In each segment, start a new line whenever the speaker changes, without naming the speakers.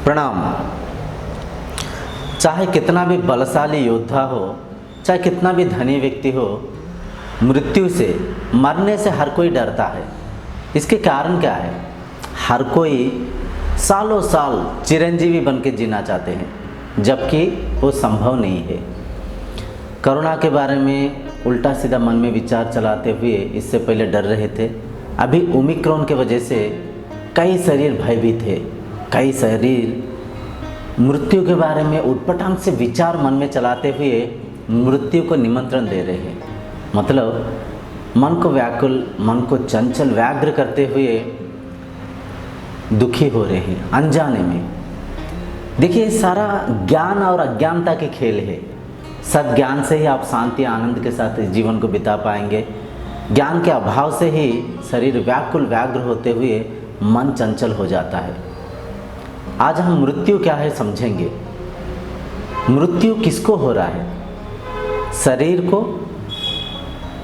प्रणाम। चाहे कितना भी बलशाली योद्धा हो, चाहे कितना भी धनी व्यक्ति हो, मृत्यु से, मरने से हर कोई डरता है। इसके कारण क्या है? हर कोई सालों साल चिरंजीवी बन के जीना चाहते हैं, जबकि वो संभव नहीं है। कोरोना के बारे में उल्टा सीधा मन में विचार चलाते हुए इससे पहले डर रहे थे। अभी ओमिक्रॉन के वजह से कई शरीर भयभीत है, कई शरीर मृत्यु के बारे में उटपटांग से विचार मन में चलाते हुए मृत्यु को निमंत्रण दे रहे हैं। मतलब मन को व्याकुल, मन को चंचल, व्याग्र करते हुए दुखी हो रहे हैं अनजाने में। देखिए, सारा ज्ञान और अज्ञानता के खेल है। सद्ज्ञान से ही आप शांति आनंद के साथ इस जीवन को बिता पाएंगे। ज्ञान के अभाव से ही शरीर व्याकुल व्याग्र होते हुए मन चंचल हो जाता है। आज हम मृत्यु क्या है समझेंगे। मृत्यु किसको हो रहा है? शरीर को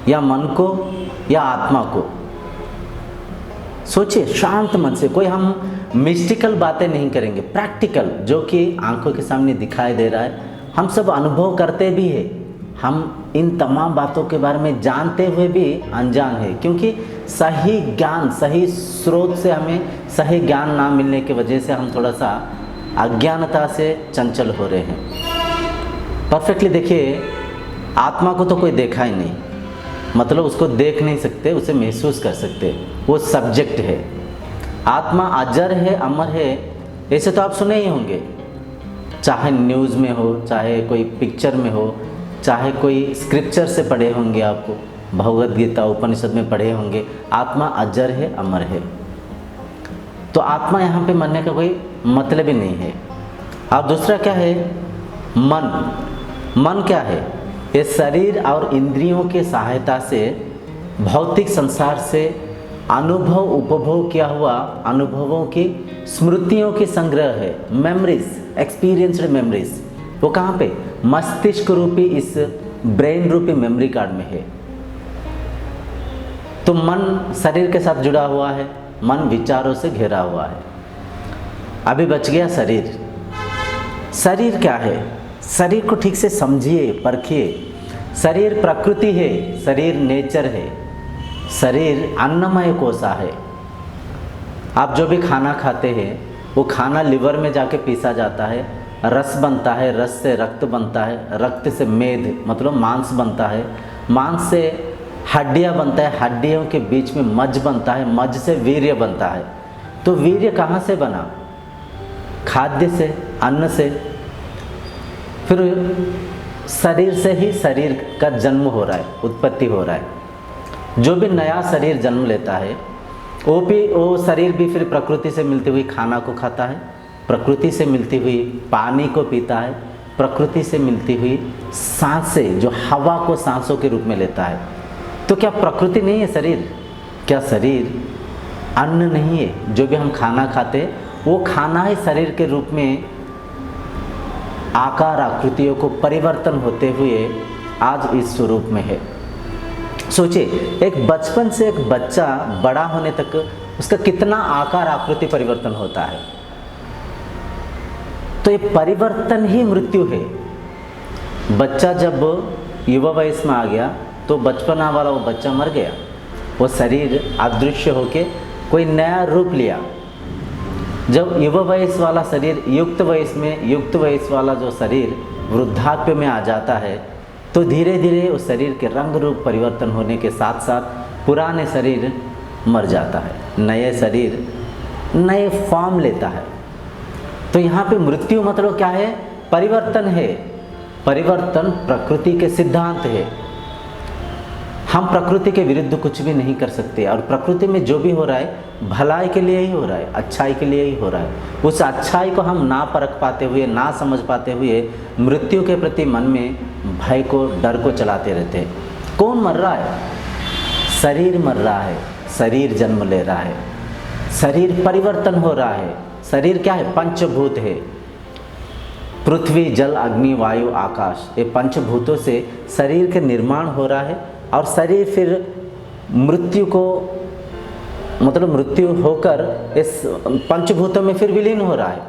या मन को या आत्मा को? सोचिए शांत मन से। कोई हम मिस्टिकल बातें नहीं करेंगे, प्रैक्टिकल, जो कि आंखों के सामने दिखाई दे रहा है, हम सब अनुभव करते भी हैं। हम इन तमाम बातों के बारे में जानते हुए भी अनजान है, क्योंकि सही ज्ञान, सही स्रोत से हमें सही ज्ञान ना मिलने की वजह से हम थोड़ा सा अज्ञानता से चंचल हो रहे हैं। परफेक्टली देखिए, आत्मा को तो कोई देखा ही नहीं, मतलब उसको देख नहीं सकते, उसे महसूस कर सकते, वो सब्जेक्ट है। आत्मा अजर है, अमर है, ऐसे तो आप सुने ही होंगे, चाहे न्यूज़ में हो, चाहे कोई पिक्चर में हो, चाहे कोई स्क्रिप्चर से पढ़े होंगे, आपको भगवद गीता उपनिषद में पढ़े होंगे, आत्मा अजर है, अमर है। तो आत्मा यहाँ पे मरने का कोई मतलब ही नहीं है। और दूसरा क्या है? मन। मन क्या है? ये शरीर और इंद्रियों की सहायता से भौतिक संसार से अनुभव उपभोग किया हुआ अनुभवों की स्मृतियों की संग्रह है। मेमोरीज, एक्सपीरियंस्ड मेमोरीज, वो कहाँ पे? मस्तिष्क रूपी इस ब्रेन रूपी मेमोरी कार्ड में है। तो मन शरीर के साथ जुड़ा हुआ है, मन विचारों से घिरा हुआ है। अभी बच गया शरीर। शरीर क्या है? शरीर को ठीक से समझिए, परखिए। शरीर प्रकृति है, शरीर नेचर है, शरीर अन्नमय कोशा है। आप जो भी खाना खाते हैं, वो खाना लिवर में जाके पीसा जाता है, रस बनता है, रस से रक्त बनता है, रक्त से मेद मतलब मांस बनता है, मांस से हड्डियाँ बनता है, हड्डियों के बीच में मज्ज बनता है, मज्ज से वीर्य बनता है। तो वीर्य कहाँ से बना? खाद्य से, अन्न से। फिर शरीर से ही शरीर का जन्म हो रहा है, उत्पत्ति हो रहा है। जो भी नया शरीर जन्म लेता है, वो शरीर भी फिर प्रकृति से मिलती हुई खाना को खाता है, प्रकृति से मिलती हुई पानी को पीता है, प्रकृति से मिलती हुई सांसें, जो हवा को सांसों के रूप में लेता है। तो क्या प्रकृति नहीं है शरीर? क्या शरीर अन्न नहीं है? जो भी हम खाना खाते, वो खाना ही शरीर के रूप में आकार आकृतियों को परिवर्तन होते हुए आज इस स्वरूप में है। सोचिए, एक बचपन से एक बच्चा बड़ा होने तक उसका कितना आकार आकृति परिवर्तन होता है। तो ये परिवर्तन ही मृत्यु है। बच्चा जब युवा वयस में आ गया तो बचपना वाला वो बच्चा मर गया, वो शरीर अदृश्य होके कोई नया रूप लिया। जब युवा वयस वाला शरीर युक्त वयस वाला जो शरीर वृद्धाप्य में आ जाता है, तो धीरे धीरे उस शरीर के रंग रूप परिवर्तन होने के साथ साथ पुराने शरीर मर जाता है, नए शरीर नए फॉर्म लेता है। तो यहाँ पे मृत्यु मतलब क्या है? परिवर्तन है। परिवर्तन प्रकृति के सिद्धांत है। हम प्रकृति के विरुद्ध कुछ भी नहीं कर सकते, और प्रकृति में जो भी हो रहा है भलाई के लिए ही हो रहा है, अच्छाई के लिए ही हो रहा है। उस अच्छाई को हम ना परख पाते हुए, ना समझ पाते हुए मृत्यु के प्रति मन में भय को, डर को चलाते रहते हैं। कौन मर रहा है? शरीर मर रहा है, शरीर जन्म ले रहा है, शरीर परिवर्तन हो रहा है। शरीर क्या है? पंचभूत है। पृथ्वी, जल, अग्नि, वायु, आकाश, ये पंचभूतों से शरीर के निर्माण हो रहा है। और शरीर फिर मृत्यु को मतलब मृत्यु होकर इस पंचभूतों में फिर विलीन हो रहा है।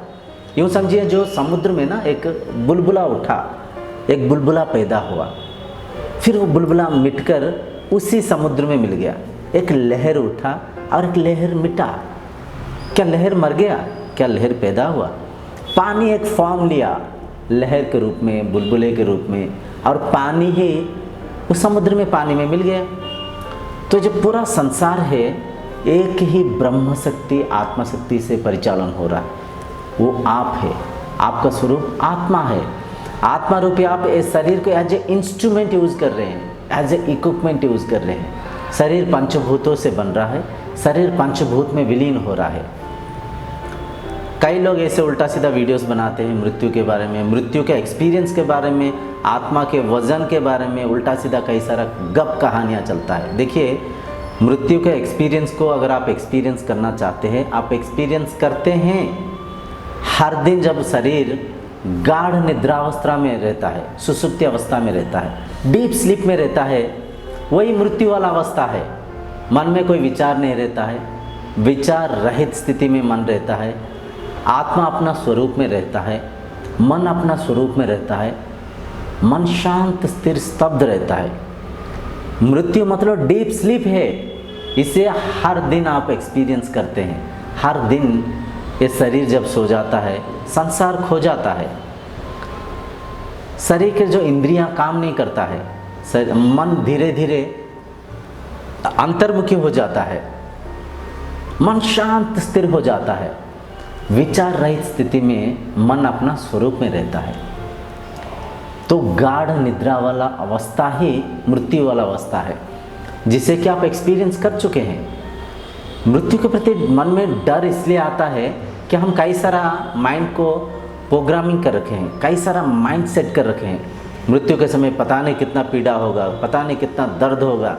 यूँ समझिए जो समुद्र में ना एक बुलबुला उठा, एक बुलबुला पैदा हुआ, फिर वो बुलबुला मिटकर उसी समुद्र में मिल गया। एक लहर उठा और एक लहर मिटा। क्या लहर मर गया? क्या लहर पैदा हुआ? पानी एक फॉर्म लिया लहर के रूप में, बुलबुले के रूप में, और पानी ही उस समुद्र में पानी में मिल गया। तो जो पूरा संसार है एक ही ब्रह्म शक्ति, आत्मा शक्ति से परिचालन हो रहा है। वो आप है, आपका स्वरूप आत्मा है। आत्मा रूपी आप इस शरीर को एज ए इंस्ट्रूमेंट यूज़ कर रहे हैं, एज ए इक्विपमेंट यूज़ कर रहे हैं। शरीर पंचभूतों से बन रहा है, शरीर पंचभूत में विलीन हो रहा है। कई लोग ऐसे उल्टा सीधा वीडियोस बनाते हैं मृत्यु के बारे में, मृत्यु के एक्सपीरियंस के बारे में, आत्मा के वजन के बारे में उल्टा सीधा कई सारा गप कहानियाँ चलता है। देखिए, मृत्यु के एक्सपीरियंस को अगर आप एक्सपीरियंस करना चाहते हैं, आप एक्सपीरियंस करते हैं हर दिन। जब शरीर गाढ़ निद्रावस्था में रहता है, सुसुप्ति अवस्था में रहता है, डीप स्लीप में रहता है, वही मृत्यु वाला अवस्था है। मन में कोई विचार नहीं रहता है, विचार रहित स्थिति में मन रहता है। आत्मा अपना स्वरूप में रहता है, मन अपना स्वरूप में रहता है, मन शांत स्थिर स्तब्ध रहता है। मृत्यु मतलब डीप स्लीप है। इसे हर दिन आप एक्सपीरियंस करते हैं। हर दिन ये शरीर जब सो जाता है, संसार खो जाता है। शरीर के जो इंद्रियां काम नहीं करता है, मन धीरे धीरे अंतर्मुखी हो जाता है, मन शांत स्थिर हो जाता है। विचार रहित स्थिति में मन अपना स्वरूप में रहता है। तो गाढ़ निद्रा वाला अवस्था ही मृत्यु वाला अवस्था है, जिसे कि आप एक्सपीरियंस कर चुके हैं। मृत्यु के प्रति मन में डर इसलिए आता है कि हम कई सारा माइंड को प्रोग्रामिंग कर रखे हैं, कई सारा माइंड सेट कर रखे हैं। मृत्यु के समय पता नहीं कितना पीड़ा होगा, पता नहीं कितना दर्द होगा।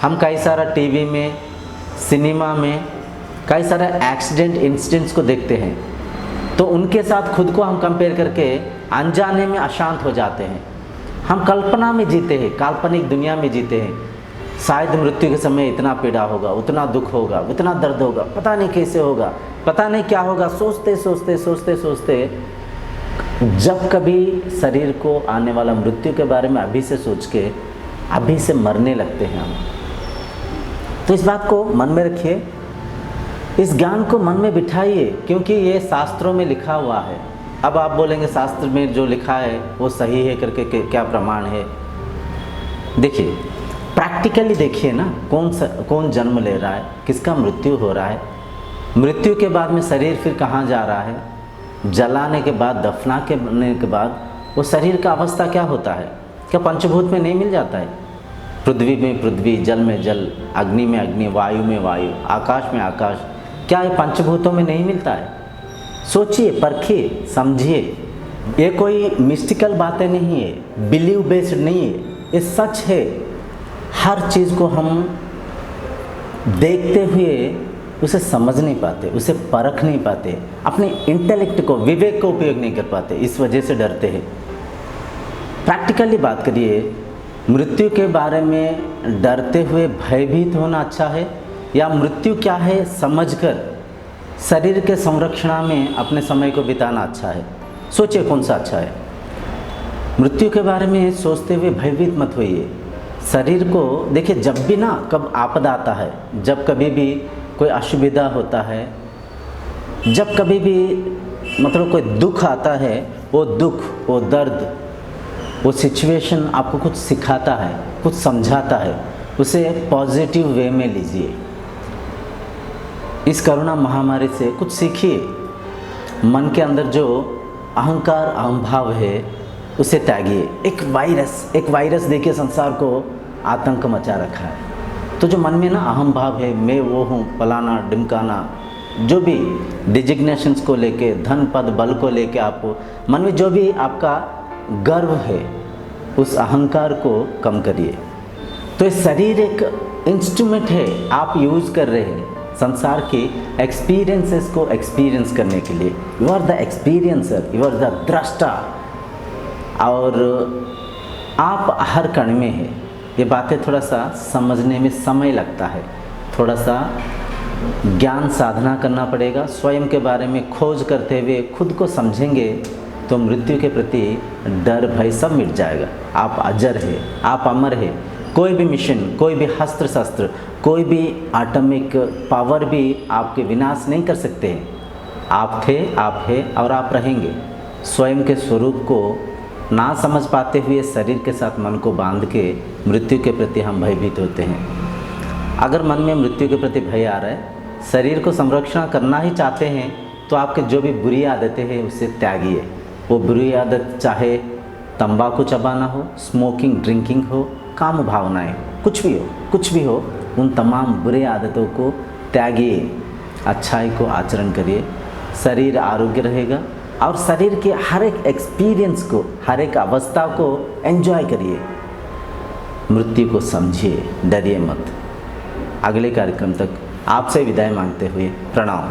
हम कई सारा टीवी में, सिनेमा में कई सारे एक्सीडेंट इंसिडेंट्स को देखते हैं, तो उनके साथ खुद को हम कंपेयर करके अनजाने में अशांत हो जाते हैं। हम कल्पना में जीते हैं, काल्पनिक दुनिया में जीते हैं। शायद मृत्यु के समय इतना पीड़ा होगा, उतना दुख होगा, उतना दर्द होगा, पता नहीं कैसे होगा, पता नहीं क्या होगा। सोचते सोचते सोचते सोचते जब कभी शरीर को आने वाला मृत्यु के बारे में अभी से सोच के अभी से मरने लगते हैं हम। तो इस बात को मन में रखिए, इस ज्ञान को मन में बिठाइए, क्योंकि ये शास्त्रों में लिखा हुआ है। अब आप बोलेंगे शास्त्र में जो लिखा है वो सही है करके क्या प्रमाण है? देखिए, प्रैक्टिकली देखिए ना, कौन जन्म ले रहा है, किसका मृत्यु हो रहा है, मृत्यु के बाद में शरीर फिर कहाँ जा रहा है, जलाने के बाद, दफनाने के बाद वो शरीर का अवस्था क्या होता है? क्या पंचभूत में नहीं मिल जाता है? पृथ्वी में पृथ्वी, जल में जल, अग्नि में अग्नि, वायु में वायु, आकाश में आकाश, क्या ये पंचभूतों में नहीं मिलता है? सोचिए, परखिए, समझिए। ये कोई मिस्टिकल बातें नहीं है, बिलीव बेस्ड नहीं है, ये सच है। हर चीज़ को हम देखते हुए उसे समझ नहीं पाते, उसे परख नहीं पाते, अपने इंटेलेक्ट को, विवेक को उपयोग नहीं कर पाते, इस वजह से डरते हैं। प्रैक्टिकली बात करिए, मृत्यु के बारे में डरते हुए भयभीत होना अच्छा है, या मृत्यु क्या है समझकर शरीर के संरक्षण में अपने समय को बिताना अच्छा है? सोचिए कौन सा अच्छा है। मृत्यु के बारे में सोचते हुए भयभीत मत होइए। शरीर को देखिए, जब भी ना कब आपदा आता है, जब कभी भी कोई असुविधा होता है, जब कभी भी मतलब कोई दुख आता है, वो दुख, वो दर्द, वो सिचुएशन आपको कुछ सिखाता है, कुछ समझाता है। उसे पॉजिटिव वे में लीजिए। इस कोरोना महामारी से कुछ सीखिए। मन के अंदर जो अहंकार, अहंभाव है, उसे त्यागिए। एक वायरस देखिए संसार को आतंक मचा रखा है। तो जो मन में ना अहम भाव है, मैं वो हूँ, फलाना ढिमकाना, जो भी डिजिग्नेशंस को लेके, धन पद बल को लेके आप मन में जो भी आपका गर्व है, उस अहंकार को कम करिए। तो ये शरीर एक इंस्ट्रूमेंट है, आप यूज़ कर रहे हैं संसार के एक्सपीरियंसेस को एक्सपीरियंस करने के लिए। You are the experiencer, you are the द्रष्टा, और आप हर कण में है। ये बातें थोड़ा सा समझने में समय लगता है, थोड़ा सा ज्ञान साधना करना पड़ेगा। स्वयं के बारे में खोज करते हुए खुद को समझेंगे तो मृत्यु के प्रति डर भय सब मिट जाएगा। आप अजर है, आप अमर है। कोई भी मिशन, कोई भी अस्त्र शस्त्र, कोई भी एटॉमिक पावर भी आपके विनाश नहीं कर सकते हैं। आप थे, आप है और आप रहेंगे। स्वयं के स्वरूप को ना समझ पाते हुए शरीर के साथ मन को बांध के मृत्यु के प्रति हम भयभीत होते हैं। अगर मन में मृत्यु के प्रति भय आ रहा है, शरीर को संरक्षण करना ही चाहते हैं, तो आपके जो भी बुरी आदतें हैं उसे त्यागिए। वो बुरी आदत चाहे तंबाकू चबाना हो, स्मोकिंग, ड्रिंकिंग हो, काम भावनाएं, कुछ भी हो, उन तमाम बुरे आदतों को त्यागिए, अच्छाई को आचरण करिए। शरीर आरोग्य रहेगा और शरीर के हर एक एक्सपीरियंस को, हर एक अवस्था को एंजॉय करिए। मृत्यु को समझिए, डरिए मत। अगले कार्यक्रम तक आपसे विदाई मांगते हुए प्रणाम।